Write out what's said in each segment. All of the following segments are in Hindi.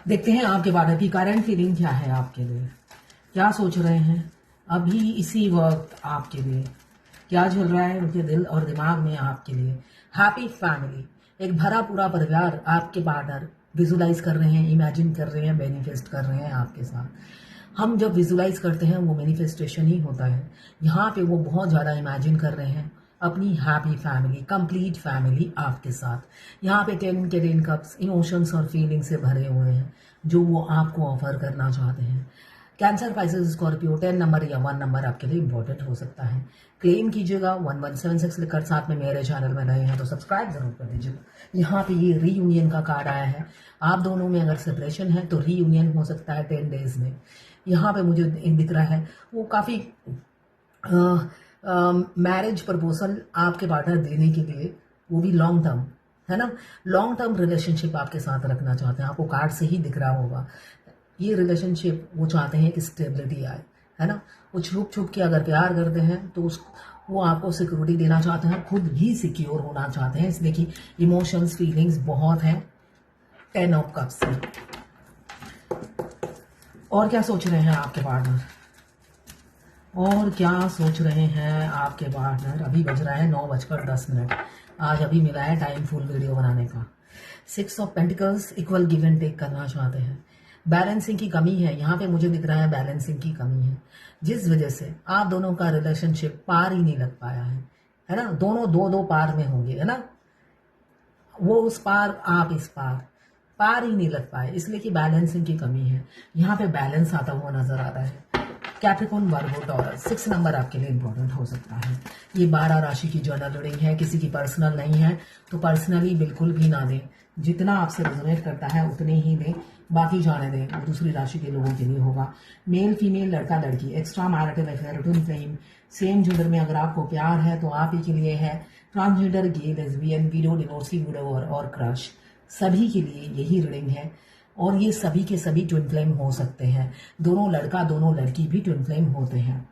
देखते हैं आपके पार्टनर की करंट फीलिंग क्या है आपके लिए, क्या सोच रहे हैं अभी इसी वक्त आपके लिए, क्या चल रहा है उनके दिल और दिमाग में आपके लिए। हैप्पी फैमिली, एक भरा पूरा परिवार आपके पार्टनर विजुलाइज कर रहे हैं, इमेजिन कर रहे हैं, मैनिफेस्ट कर रहे हैं आपके साथ। हम जब विजुलाइज करते हैं वो मैनिफेस्टेशन ही होता है। यहाँ पे वो बहुत ज़्यादा इमेजिन कर रहे हैं अपनी हैप्पी फैमिली, कंप्लीट फैमिली आपके साथ। यहाँ पे 10 के 10 कप्स इमोशंस और फीलिंग से भरे हुए हैं जो वो आपको ऑफर करना चाहते हैं। कैंसर, पाइसेस, स्कॉर्पियो 10 नंबर या 1 नंबर आपके लिए इंपॉर्टेंट हो सकता है। क्लेम कीजिएगा 1176 लिखकर, साथ में मेरे चैनल में नए हैं तो सब्सक्राइब जरूर कर दीजिएगा। यहाँ पे ये रीयूनियन का कार्ड आया है। आप दोनों में अगर सेपरेशन है तो रीयूनियन हो सकता है 10 डेज में। यहाँ पे मुझे दिख रहा है वो काफ़ी मैरिज प्रपोजल आपके पार्टनर देने के लिए, वो भी लॉन्ग टर्म, है ना, लॉन्ग टर्म रिलेशनशिप आपके साथ रखना चाहते हैं। आपको कार्ड से ही दिख रहा होगा ये रिलेशनशिप वो चाहते हैं कि स्टेबिलिटी आए, है ना। वो छुप छुप के अगर प्यार करते हैं तो वो आपको सिक्योरिटी देना चाहते हैं, खुद भी सिक्योर होना चाहते हैं, इसलिए कि इमोशंस फीलिंग्स बहुत हैं 10 ऑफ कप्स में। और क्या सोच रहे हैं आपके पार्टनर, और क्या सोच रहे हैं आपके पार्टनर। अभी बज रहा है 9:10। आज अभी मिला है टाइम फुल वीडियो बनाने का। 6 ऑफ पेंटिकल्स, इक्वल गिव एंड टेक करना चाहते हैं। बैलेंसिंग की कमी है, यहाँ पे मुझे दिख रहा है बैलेंसिंग की कमी है, जिस वजह से आप दोनों का रिलेशनशिप पार ही नहीं लग पाया है ना। दोनों दो दो पार में होंगे, है ना, वो उस पार आप इस पार ही नहीं लग पाए, इसलिए कि बैलेंसिंग की कमी है। यहाँ पे बैलेंस आता हुआ नजर आ रहा है। कैप्रिकॉर्न, वर्गो, टॉरस 6 नंबर आपके लिए इंपॉर्टेंट हो सकता है। ये 12 राशि की जर्नल रीडिंग है, किसी की पर्सनल नहीं है तो पर्सनली बिल्कुल भी ना दें। जितना आपसे रेजोनेट करता है उतने ही दें, बाकी जाने दें, वो दूसरी राशि के लोगों के लिए होगा। मेल फीमेल, लड़का लड़की, extra marital affair, twin flame, same gender में अगर आपको प्यार है तो आप ही के लिए है। ट्रांसजेंडर, गे, लेस्बियन, विडो, डिवोर्सी, विडोवर और क्रश, सभी के लिए यही रीडिंग है। और ये सभी के सभी ट्विन फ्लेम हो सकते हैं, दोनों लड़का दोनों लड़की भी ट्विन फ्लेम होते हैं।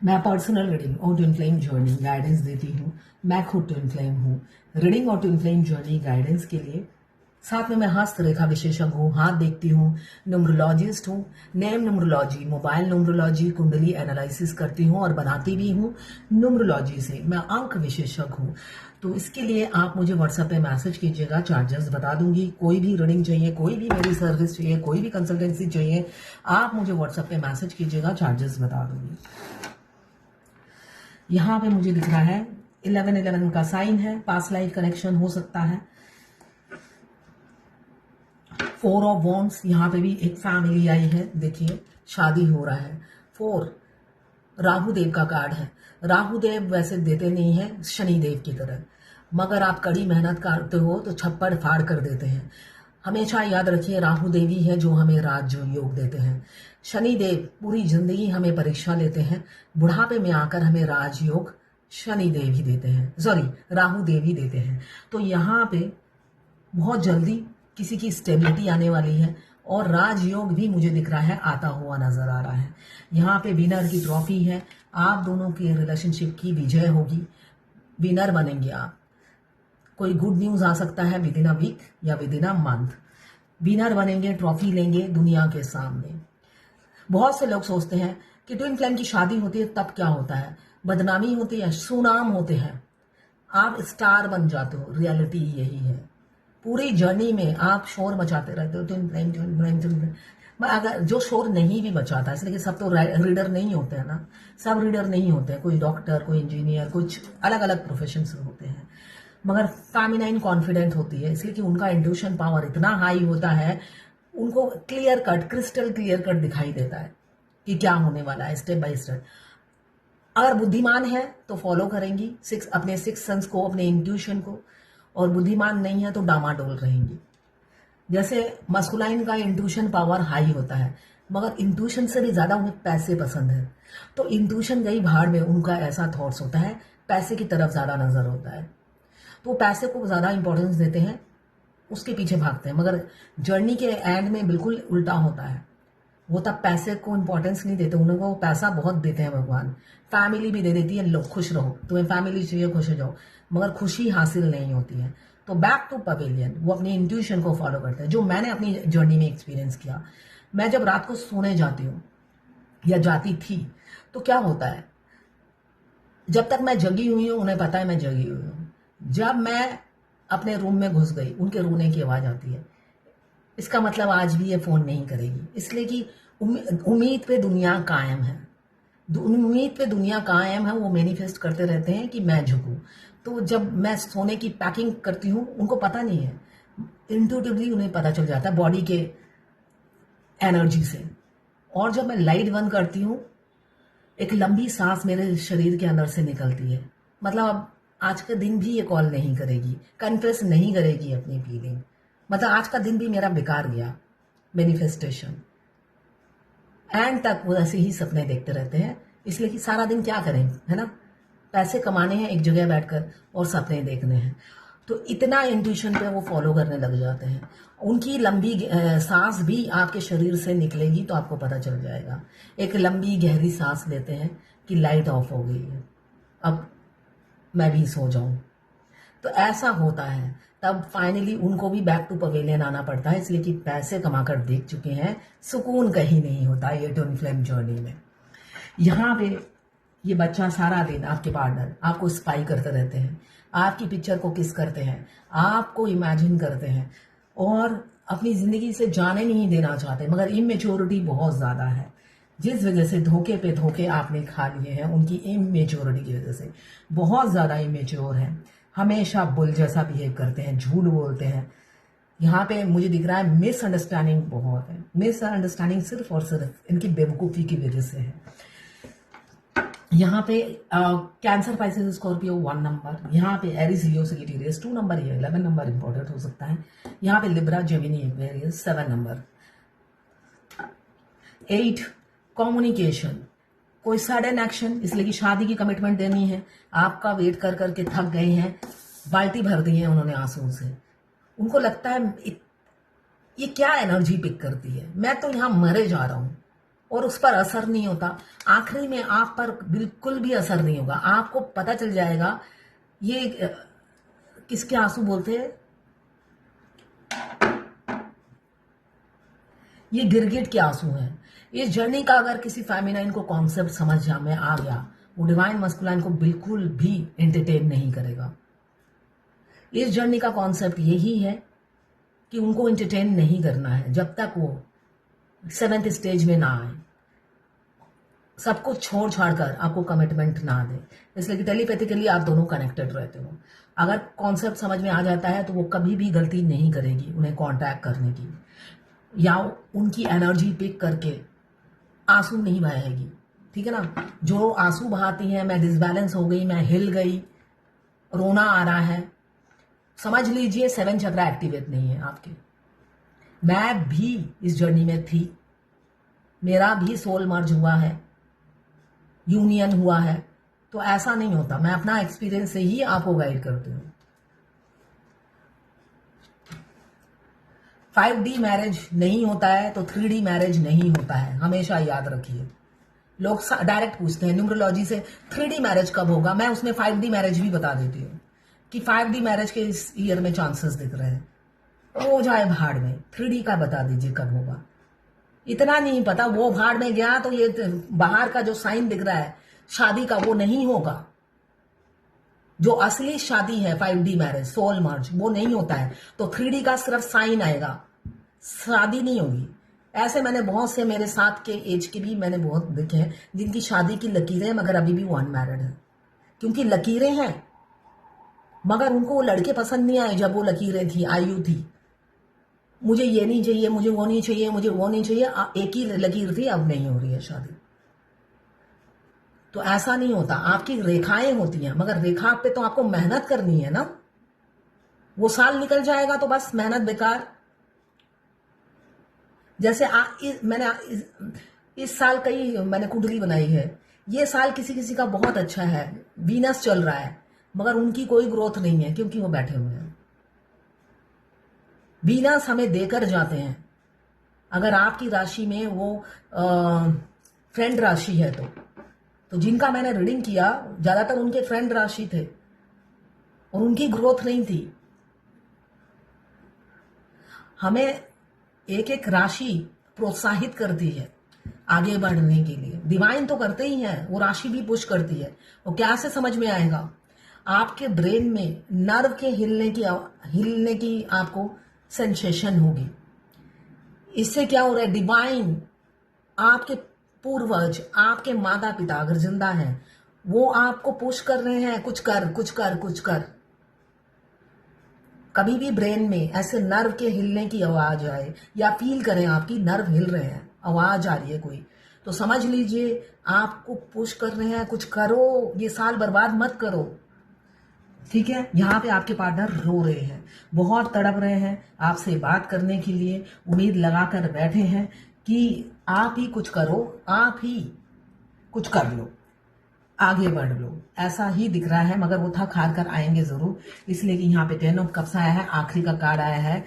मैं पर्सनल रीडिंग और ट्विन फ्लेम जर्नी गाइडेंस देती हूँ, मैं खुद ट्विन फ्लेम हूँ। रीडिंग और ट्विन फ्लेम जर्नी गाइडेंस के लिए साथ में मैं हस्त रेखा विशेषज्ञ हूँ, हाथ देखती हूँ, न्यूमरोलॉजिस्ट हूँ, नेम न्यूमरोलॉजी, मोबाइल न्यूमरोलॉजी, कुंडली एनालिसिस करती हूँ और बनाती भी हूँ न्यूमरोलॉजी से। मैं अंक विशेषज्ञ हूँ। तो इसके लिए आप मुझे व्हाट्सएप पे मैसेज कीजिएगा, चार्जेस बता दूंगी। कोई भी रीडिंग चाहिए, कोई भी मेरी सर्विस चाहिए, कोई भी कंसल्टेंसी चाहिए, आप मुझे व्हाट्सएप पे मैसेज कीजिएगा, चार्जेस बता दूंगी। यहाँ पे मुझे दिख रहा है 1111 का साइन है, पास्ट लाइफ कनेक्शन हो सकता है। 4 ऑफ वॉन्ड्स, यहाँ पे भी एक फैमिली आई है, देखिए शादी हो रहा है। 4 राहु देव का कार्ड है। राहु देव वैसे देते नहीं है शनि देव की तरह, मगर आप कड़ी मेहनत करते हो तो छप्पड़ फाड़ कर देते हैं। हमेशा याद रखिए राहु देव ही है जो हमें राज योग देते हैं। शनि देव पूरी जिंदगी हमें परीक्षा लेते हैं, बुढ़ापे में आकर हमें राजयोग शनि देव ही देते हैं, सॉरी राहु देव ही देते हैं। तो यहाँ पे बहुत जल्दी किसी की स्टेबिलिटी आने वाली है और राजयोग भी मुझे दिख रहा है आता हुआ नजर आ रहा है। यहाँ पे विनर की ट्रॉफी है, आप दोनों के रिलेशनशिप की विजय होगी, विनर बनेंगे आप। कोई गुड न्यूज आ सकता है विद इन अ वीक या with in a month, winner बनेंगे, ट्रॉफी लेंगे दुनिया के सामने। बहुत से लोग सोचते हैं कि ट्विन फ्लेम की शादी होती है तब क्या होता है, बदनामी होती है, सुनाम होते हैं, आप स्टार बन जाते हो। रियलिटी यही है, पूरी जर्नी में आप शोर मचाते रहते हो, twin flame twin flame twin flame. अगर जो शोर नहीं भी मचाता है, इसलिए कि सब तो रीडर नहीं होते हैं ना, सब रीडर नहीं होते हैं, कोई डॉक्टर, कोई इंजीनियर, कुछ अलग अलग प्रोफेशन से होते हैं, मगर फेमिनाइन कॉन्फिडेंट होती है, इसलिए कि उनका इंट्यूशन पावर इतना हाई होता है, उनको clear cut, crystal clear cut दिखाई देता है कि क्या होने वाला है स्टेप बाय स्टेप। अगर बुद्धिमान है तो फॉलो करेंगी अपने 6 सेंस को, अपने इंट्यूशन को, और बुद्धिमान नहीं है तो डामाडोल रहेंगी। जैसे मस्कुलाइन का इंट्यूशन पावर हाई होता है, मगर इंट्यूशन से भी ज्यादा उन्हें पैसे पसंद है, तो इंट्यूशन गई भाड़ में, उनका ऐसा थॉट्स होता है, पैसे की तरफ ज्यादा नजर होता है, तो पैसे को ज्यादा इंपॉर्टेंस देते हैं, उसके पीछे भागते हैं। मगर जर्नी के एंड में बिल्कुल उल्टा होता है, वो तब पैसे को इंपॉर्टेंस नहीं देते, उनको पैसा बहुत देते हैं भगवान। फैमिली भी दे देती है, लोग खुश रहो, तुम्हें फैमिली चाहिए खुश हो जाओ, मगर खुशी हासिल नहीं होती है। तो बैक टू पवेलियन, वो अपनी इंट्यूशन को फॉलो करते हैं, जो मैंने अपनी जर्नी में एक्सपीरियंस किया। मैं जब रात को सोने जाती हूँ या जाती थी, तो क्या होता है, जब तक मैं जगी हुई हूँ उन्हें पता है मैं जगी हुई हूँ। जब मैं अपने रूम में घुस गई, उनके रोने की आवाज आती है। इसका मतलब आज भी ये फोन नहीं करेगी, इसलिए कि उम्मीद पे दुनिया कायम है। उम्मीद पे दुनिया कायम है, वो मैनिफेस्ट करते रहते हैं कि मैं झुकूं। तो जब मैं सोने की पैकिंग करती हूँ, उनको पता नहीं है, इंट्यूटिवली उन्हें पता चल जाता है बॉडी के एनर्जी से। और जब मैं लाइट बंद करती हूँ, एक लंबी सांस मेरे शरीर के अंदर से निकलती है। मतलब अब आज का दिन भी ये कॉल नहीं करेगी, कन्फेस नहीं करेगी अपनी फीलिंग। मतलब आज का दिन भी मेरा बेकार गया, मैनिफेस्टेशन। एंड तक वो ऐसे ही सपने देखते रहते हैं, इसलिए कि सारा दिन क्या करें, है ना, पैसे कमाने हैं एक जगह बैठकर और सपने देखने हैं। तो इतना इंट्यूशन पे वो फॉलो करने लग जाते हैं। उनकी लंबी सांस भी आपके शरीर से निकलेगी तो आपको पता चल जाएगा। एक लंबी गहरी सांस लेते हैं कि लाइट ऑफ हो गई है, अब मैं भी सो जाऊं। तो ऐसा होता है। तब फाइनली उनको भी बैक टू पवेलियन आना पड़ता है, इसलिए कि पैसे कमाकर देख चुके हैं, सुकून कहीं नहीं होता ये ट्विन फ्लेम जर्नी में। यहाँ पे ये बच्चा सारा दिन, आपके पार्टनर आपको स्पाई करते रहते हैं, आपकी पिक्चर को किस करते हैं, आपको इमेजिन करते हैं और अपनी जिंदगी से जाने नहीं देना चाहते, मगर इमेच्योरिटी बहुत ज्यादा है। जिस वजह से धोखे पे धोखे आपने खा लिए हैं, उनकी इमेच्योरिटी की वजह से बहुत ज्यादा इमेच्योर है, हमेशा बुल जैसा बिहेव करते हैं, झूठ बोलते हैं। यहाँ पे मुझे दिख रहा है मिसअंडरस्टैंडिंग बहुत है। मिसअंडरस्टैंडिंग सिर्फ और सिर्फ इनकी बेवकूफ़ी की वजह से है। यहाँ पे कैंसर, पाइसेस, स्कॉर्पियो 1 नंबर, यहाँ पे एरिस, लियो, सजिटेरियस 2 नंबर, ये 11 नंबर इंपॉर्टेंट हो सकता है। यहाँ पे Libra, Gemini, Aquarius 7 number. 8 communication, कोई सडन एक्शन, इसलिए कि शादी की कमिटमेंट देनी है, आपका वेट कर करके थक गए हैं, बाल्टी भर दी है उन्होंने आंसू से। उनको लगता है ये क्या एनर्जी पिक करती है, मैं तो यहां मरे जा रहा हूं, और उस पर असर नहीं होता। आखिरी में आप पर बिल्कुल भी असर नहीं होगा, आपको पता चल जाएगा ये किसके आंसू बोलते हैं, ये गिरगिट के आंसू हैं। इस जर्नी का अगर किसी फेमिनाइन को कॉन्सेप्ट समझ में आ गया, वो डिवाइन मस्कुलाइन को बिल्कुल भी एंटरटेन नहीं करेगा। इस जर्नी का कॉन्सेप्ट यही है कि उनको एंटरटेन नहीं करना है जब तक वो 7th स्टेज में ना आए, सब कुछ छोड़ छाड़ कर आपको कमिटमेंट ना दे। इसलिए कि टेलीपैथिकली आप दोनों कनेक्टेड रहते हो। अगर कॉन्सेप्ट समझ में आ जाता है तो वो कभी भी गलती नहीं करेगी उन्हें कांटेक्ट करने की, या उनकी एनर्जी पिक करके आंसू नहीं बहाएगी, ठीक है ना। जो आंसू बहाती है, मैं डिसबैलेंस हो गई, मैं हिल गई, रोना आ रहा है, समझ लीजिए 7 चक्रा एक्टिवेट नहीं है आपके। मैं भी इस जर्नी में थी, मेरा भी सोल मर्ज हुआ है, यूनियन हुआ है, तो ऐसा नहीं होता। मैं अपना एक्सपीरियंस से ही आपको गाइड करती हूँ। 5D मैरिज नहीं होता है तो 3D मैरिज नहीं होता है, हमेशा याद रखिए। लोग डायरेक्ट पूछते हैं न्यूमरोलॉजी से 3D मैरिज कब होगा, मैं उसमें 5D मैरिज भी बता देती हूँ कि 5D मैरिज के इस ईयर में चांसेस दिख रहे हैं, हो जाए भाड़ में। 3D का बता दीजिए कब होगा, इतना नहीं पता। वो भाड़ में गया तो ये बाहर का जो साइन दिख रहा है शादी का, वो नहीं होगा। जो असली शादी है 5D मैरिज, सोल मर्ज, वो नहीं होता है। तो 3D का सिर्फ साइन आएगा, शादी नहीं होगी। ऐसे मैंने बहुत से, मेरे साथ के एज के भी मैंने बहुत देखे हैं जिनकी शादी की लकीरें मगर अभी भी वो अनमैरिड है, क्योंकि लकीरें हैं मगर उनको वो लड़के पसंद नहीं आए जब वो लकीरें थी, आयु थी। मुझे ये नहीं चाहिए, मुझे वो नहीं चाहिए, मुझे वो नहीं चाहिए, एक ही लकीर थी, अब नहीं हो रही है शादी। तो ऐसा नहीं होता, आपकी रेखाएं होती हैं, मगर रेखा पे तो आपको मेहनत करनी है ना। वो साल निकल जाएगा तो बस मेहनत बेकार। जैसे मैंने इस साल कई मैंने कुंडली बनाई है, ये साल किसी किसी का बहुत अच्छा है, वीनस चल रहा है, मगर उनकी कोई ग्रोथ नहीं है क्योंकि वो बैठे हुए हैं। वीनस हमें देकर जाते हैं। अगर आपकी राशि में वो फ्रेंड राशि है तो जिनका मैंने रीडिंग किया ज्यादातर उनके फ्रेंड राशि थे और उनकी ग्रोथ नहीं थी। हमें एक एक राशि प्रोत्साहित करती है आगे बढ़ने के लिए। डिवाइन तो करते ही है, वो राशि भी पुश करती है। वो क्या से समझ में आएगा? आपके ब्रेन में नर्व के हिलने की आपको सेंसेशन होगी। इससे क्या हो रहा है? डिवाइन, आपके पूर्वज, आपके माता पिता अगर जिंदा हैं, वो आपको पुश कर रहे हैं, कुछ कर कुछ कर कुछ कर। कभी भी ब्रेन में ऐसे नर्व के हिलने की आवाज आए या फील करें आपकी नर्व हिल रहे हैं, आवाज आ रही है कोई, तो समझ लीजिए आपको पुश कर रहे हैं, कुछ करो, ये साल बर्बाद मत करो। ठीक है, यहाँ पे आपके पार्टनर रो रहे हैं, बहुत तड़प रहे हैं आपसे बात करने के लिए, उम्मीद लगाकर बैठे हैं कि आप ही कुछ करो, आप ही कुछ कर लो, आगे बढ़ लो, ऐसा ही दिख रहा है। मगर वो थक हार कर आएंगे जरूर, इसलिए कि यहाँ पे 10 ऑफ कप्स आया है, आखिरी का कार्ड आया है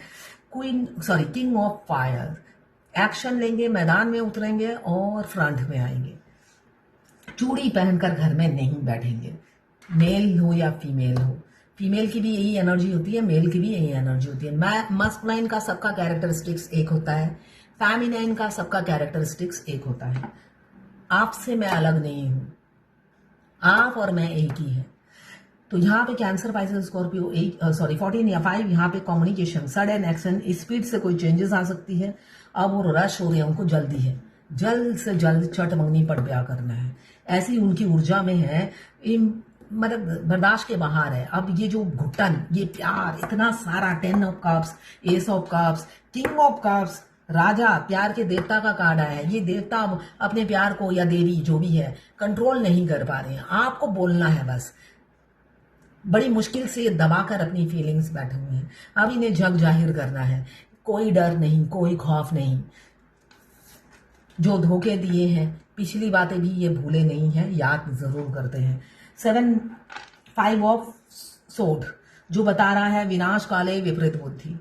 किंग ऑफ फायर। एक्शन लेंगे, मैदान में उतरेंगे और फ्रंट में आएंगे। चूड़ी पहनकर घर में नहीं बैठेंगे, मेल हो या फीमेल हो। फीमेल की भी यही एनर्जी होती है, मेल की भी यही एनर्जी होती है। मस्कुलाइन का सबका कैरेक्टरिस्टिक्स एक होता है, फेमिनाइन का सबका कैरेक्टरिस्टिक्स एक होता है। आपसे मैं अलग नहीं हूं, आप और मैं एक ही है। तो यहाँ पे कैंसर, पाइसेस, स्कॉर्पियो 14 या 5, यहाँ पे कम्युनिकेशन, सडन एक्शन, स्पीड से कोई चेंजेस आ सकती है। अब वो रश हो रहे हैं, उनको जल्दी है, जल्द से जल्द चट मंगनी पट ब्याह करना है, ऐसी उनकी ऊर्जा में है, मतलब बर्दाश्त के बाहर है। अब ये जो घुटन, ये प्यार, इतना सारा 10 of cups, ace of cups, king of cups, राजा, प्यार के देवता का कार्ड आया है। ये देवता अपने प्यार को, या देवी जो भी है, कंट्रोल नहीं कर पा रहे हैं। आपको बोलना है बस, बड़ी मुश्किल से दबाकर अपनी फीलिंग्स बैठे हुए हैं। अब इन्हें जग जाहिर करना है, कोई डर नहीं, कोई खौफ नहीं। जो धोखे दिए हैं, पिछली बातें भी ये भूले नहीं हैं, याद जरूर करते हैं। 5 ऑफ सोड जो बता रहा है विनाश काले विपरीत बुद्धि।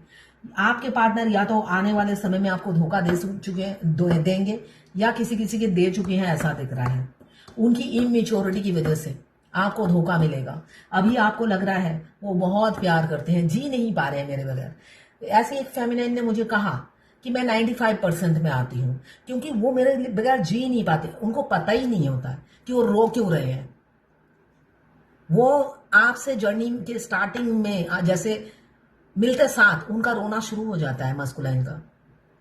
आपके पार्टनर या तो आने वाले समय में आपको धोखा देंगे या किसी के दे चुके हैं, ऐसा दिख रहा है। उनकी इमेच्योरिटी की वजह से आपको धोखा मिलेगा। अभी आपको लग रहा है वो बहुत प्यार करते हैं, जी नहीं पा रहे हैं मेरे बगैर। ऐसे एक फेमिनाइन ने मुझे कहा कि मैं 95% में आती हूँ, क्योंकि वो मेरे बगैर जी नहीं पाते। उनको पता ही नहीं होता कि वो रो क्यों रहे हैं। वो आपसे जर्नी के स्टार्टिंग में जैसे मिलते साथ उनका रोना शुरू हो जाता है। मस्कुलाइन का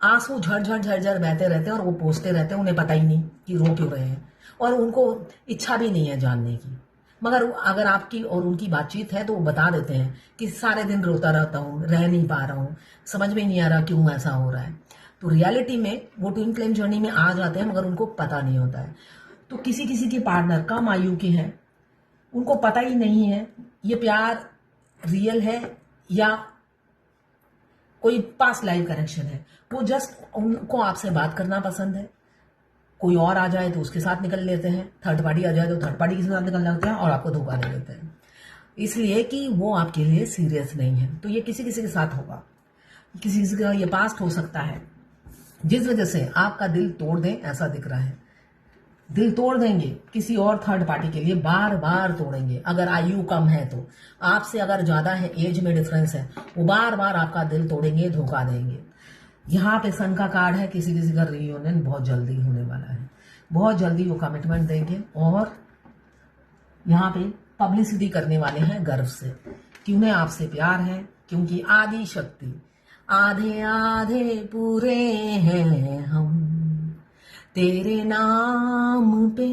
आंसू झरझर बहते रहते हैं और वो पोंछते रहते हैं, उन्हें पता ही नहीं कि रो क्यों रहे हैं, और उनको इच्छा भी नहीं है जानने की। मगर अगर आपकी और उनकी बातचीत है तो वो बता देते हैं कि सारे दिन रोता रहता हूँ, रह नहीं पा रहा हूँ, समझ में नहीं आ रहा क्यों ऐसा हो रहा है। तो रियलिटी में वो ट्विन फ्लेम जर्नी में आ जाते हैं, मगर उनको पता नहीं होता है। तो किसी के पार्टनर कम आयु के हैं, उनको पता ही नहीं है ये प्यार रियल है या कोई पास्ट लाइफ कनेक्शन है। वो जस्ट उनको आपसे बात करना पसंद है, कोई और आ जाए तो उसके साथ निकल लेते हैं, थर्ड पार्टी आ जाए तो थर्ड पार्टी के साथ निकल जाते हैं और आपको धोखा दे देते हैं, इसलिए कि वो आपके लिए सीरियस नहीं है। तो ये किसी के साथ होगा, किसी का ये पास्ट हो सकता है, जिस वजह से आपका दिल तोड़ दें, ऐसा दिख रहा है। दिल तोड़ देंगे किसी और थर्ड पार्टी के लिए, बार बार तोड़ेंगे। अगर आयु कम है तो, आपसे अगर ज्यादा है, एज में डिफरेंस है, वो बार बार आपका दिल तोड़ेंगे, धोखा देंगे। यहाँ पे सन का कार्ड है, किसी का रियूनियन बहुत जल्दी होने वाला है, बहुत जल्दी वो कमिटमेंट देंगे। और यहाँ पे पब्लिसिटी करने वाले हैं गर्व से कि उन्हें आपसे प्यार है, क्योंकि आदि शक्ति, आधे आधे पूरे हैं हम, तेरे नाम पे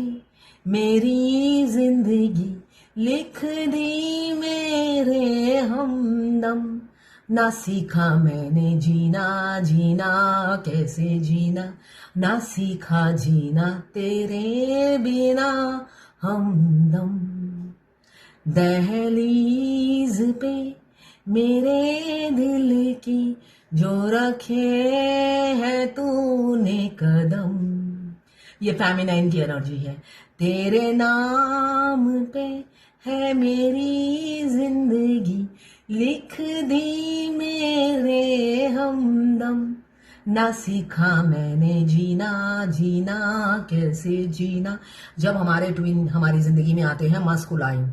मेरी जिंदगी लिख दी मेरे हमदम, ना सीखा मैंने जीना कैसे जीना, ना सीखा जीना तेरे बिना हमदम, दहलीज पे मेरे दिल की जो रखे है तूने कदम। ये फेमिनाइन की एनर्जी है। तेरे नाम पे है मेरी जिंदगी लिख दी मेरे हमदम, ना सीखा मैंने जीना कैसे जीना। जब हमारे ट्विन हमारी जिंदगी में आते हैं मस्कुलाइन,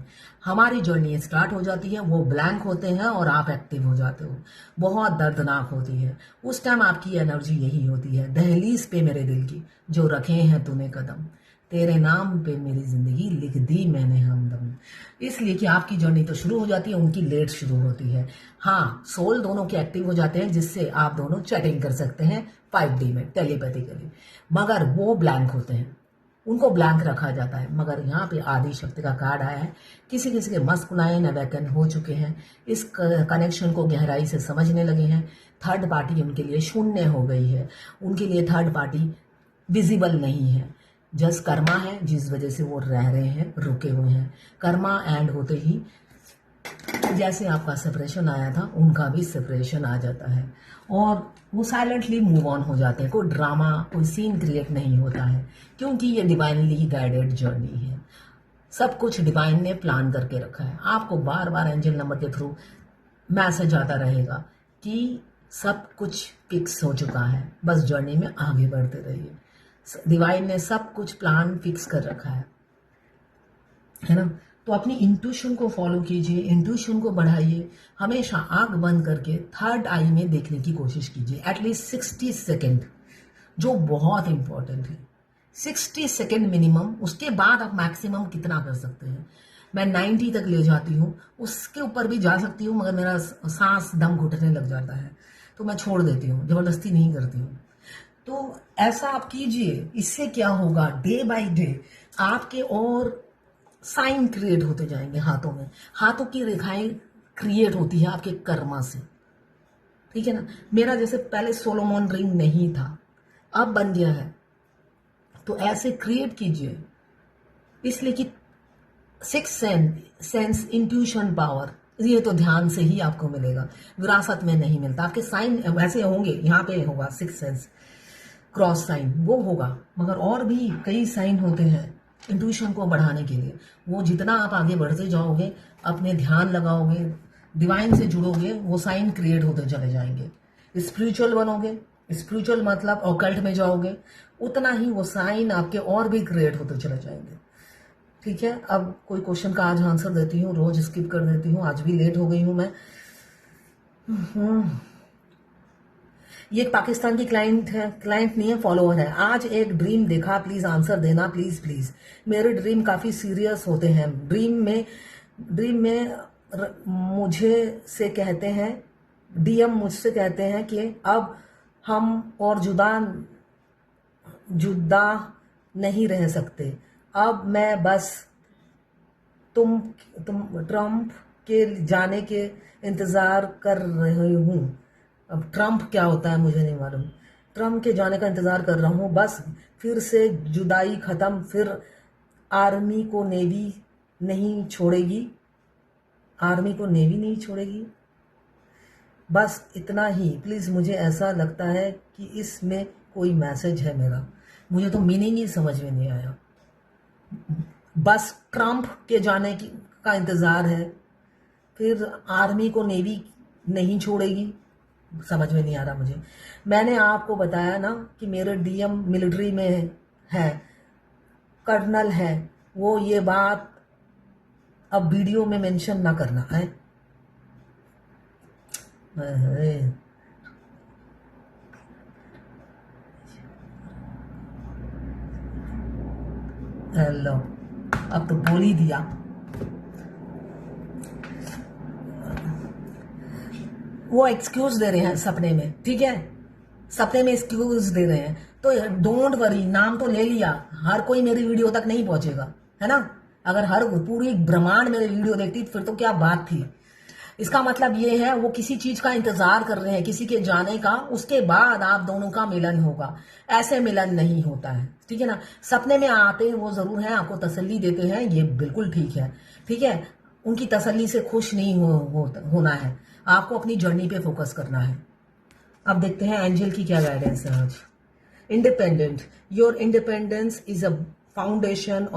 हमारी जर्नी स्टार्ट हो जाती है, वो ब्लैंक होते हैं और आप एक्टिव हो जाते हो। बहुत दर्दनाक होती है उस टाइम, आपकी एनर्जी यही होती है, दहलीज पे मेरे दिल की जो रखे हैं तूने कदम, तेरे नाम पे मेरी जिंदगी लिख दी मैंने हमदम। इसलिए कि आपकी जर्नी तो शुरू हो जाती है, उनकी लेट शुरू होती है। हाँ, सोल दोनों के एक्टिव हो जाते हैं, जिससे आप दोनों चैटिंग कर सकते हैं 5D में टेलीपैथिकली, मगर वो ब्लैंक होते हैं, उनको ब्लैंक रखा जाता है। मगर यहाँ पे आदि शक्ति का कार्ड आया है, किसी किसी के मस्कुलाइन अवेकन हो चुके हैं, इस कनेक्शन को गहराई से समझने लगे हैं। थर्ड पार्टी उनके लिए शून्य हो गई है, उनके लिए थर्ड पार्टी विजिबल नहीं है। जस्ट कर्मा है जिस वजह से वो रह रहे हैं, रुके हुए हैं। कर्मा एंड होते ही जैसे आपका सेपरेशन आया था, उनका भी सेपरेशन आ जाता है और वो साइलेंटली मूव ऑन हो जाते हैं। कोई ड्रामा, कोई सीन क्रिएट नहीं होता है, क्योंकि ये डिवाइनली गाइडेड जर्नी है। सब कुछ डिवाइन ने प्लान करके रखा है। आपको बार बार एंजल नंबर के थ्रू मैसेज आता रहेगा कि सब कुछ फिक्स हो चुका है, बस जर्नी में आगे बढ़ते रहिए। डिवाइन ने सब कुछ प्लान फिक्स कर रखा है ना। तो अपनी इंट्यूशन को फॉलो कीजिए, इंट्यूशन को बढ़ाइए। हमेशा आंख बंद करके थर्ड आई में देखने की कोशिश कीजिए, एटलीस्ट 60 सेकेंड, जो बहुत इंपॉर्टेंट है। 60 सेकेंड मिनिमम, उसके बाद आप मैक्सिमम कितना कर सकते हैं। मैं 90 तक ले जाती हूँ, उसके ऊपर भी जा सकती हूँ, मगर मेरा सांस दम घुटने लग जाता है, तो मैं छोड़ देती हूँ, जबरदस्ती नहीं करती हूँ। तो ऐसा आप कीजिए, इससे क्या होगा, डे बाय डे आपके और साइन क्रिएट होते जाएंगे हाथों में। हाथों की रेखाएं क्रिएट होती है आपके कर्मा से, ठीक है ना। मेरा जैसे पहले सोलोमन रिंग नहीं था, अब बन गया है, तो ऐसे क्रिएट कीजिए। इसलिए कि सिक्स सेंस, इंट्यूशन पावर, ये तो ध्यान से ही आपको मिलेगा, विरासत में नहीं मिलता। आपके साइन वैसे होंगे, यहाँ पे होगा सिक्स सेंस, क्रॉस साइन वो होगा, मगर और भी कई साइन होते हैं इंट्यूशन को बढ़ाने के लिए। वो जितना आप आगे बढ़ते जाओगे, अपने ध्यान लगाओगे, डिवाइन से जुड़ोगे, वो साइन क्रिएट होते चले जाएंगे। स्पिरिचुअल बनोगे, स्पिरिचुअल मतलब ऑकल्ट में जाओगे, उतना ही वो साइन आपके और भी क्रिएट होते चले जाएंगे, ठीक है। अब कोई क्वेश्चन का आज आंसर देती हूँ, रोज स्किप कर देती हूँ, आज भी लेट हो गई हूँ मैं। ये एक पाकिस्तान की क्लाइंट है, क्लाइंट नहीं है, फॉलोअर है। आज एक ड्रीम देखा, प्लीज आंसर देना, प्लीज प्लीज। मेरे ड्रीम काफी सीरियस होते हैं। ड्रीम में मुझे से कहते हैं, डीएम मुझसे कहते हैं कि अब हम और जुदा नहीं रह सकते। अब मैं बस तुम ट्रम्प के जाने के इंतजार कर रही हूँ। अब ट्रम्प क्या होता है मुझे नहीं मालूम। ट्रम्प के जाने का इंतजार कर रहा हूँ, बस फिर से जुदाई खत्म, फिर आर्मी को नेवी नहीं छोड़ेगी, आर्मी को नेवी नहीं छोड़ेगी, बस इतना ही प्लीज। मुझे ऐसा लगता है कि इसमें कोई मैसेज है मेरा, मुझे तो मीनिंग ही समझ में नहीं आया। बस ट्रम्प के जाने का इंतजार है, फिर आर्मी को नेवी नहीं छोड़ेगी, समझ में नहीं आ रहा मुझे। मैंने आपको बताया ना कि मेरे डीएम मिलिट्री में है, कर्नल है, वो ये बात अब वीडियो में मेंशन ना करना है। हेलो, अब तो बोल ही दिया। वो एक्सक्यूज दे रहे हैं सपने में, ठीक है, सपने में एक्सक्यूज दे रहे हैं, तो डोंट वरी, नाम तो ले लिया, हर कोई मेरी वीडियो तक नहीं पहुंचेगा, है ना। अगर हर पूरी ब्रह्मांड मेरी वीडियो देखती फिर तो क्या बात थी। इसका मतलब ये है वो किसी चीज का इंतजार कर रहे हैं, किसी के जाने का, उसके बाद आप दोनों का मिलन होगा। ऐसे मिलन नहीं होता है, ठीक है ना। सपने में आते हैं वो जरूर है, आपको तसल्ली देते हैं, ये बिल्कुल ठीक है, ठीक है। उनकी तसल्ली से खुश नहीं होना है, आपको अपनी जर्नी पे फोकस करना है। अब देखते हैं एंजल की क्या गाइडेंस है आज। Independent, your independence is a foundation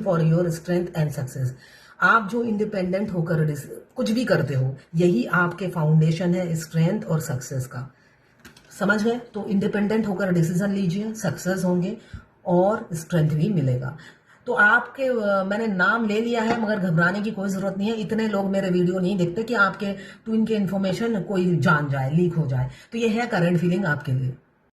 for your strength and success. आप जो इंडिपेंडेंट होकर कुछ भी करते हो, यही आपके फाउंडेशन है स्ट्रेंथ और सक्सेस का, समझ गए। तो इंडिपेंडेंट होकर डिसीजन लीजिए, सक्सेस होंगे और स्ट्रेंथ भी मिलेगा। तो आपके मैंने नाम ले लिया है, मगर घबराने की कोई जरूरत नहीं है। इतने लोग मेरे वीडियो नहीं देखते कि आपके ट्विन के इन्फॉर्मेशन कोई जान जाए, लीक हो जाए। तो ये है करंट फीलिंग आपके लिए।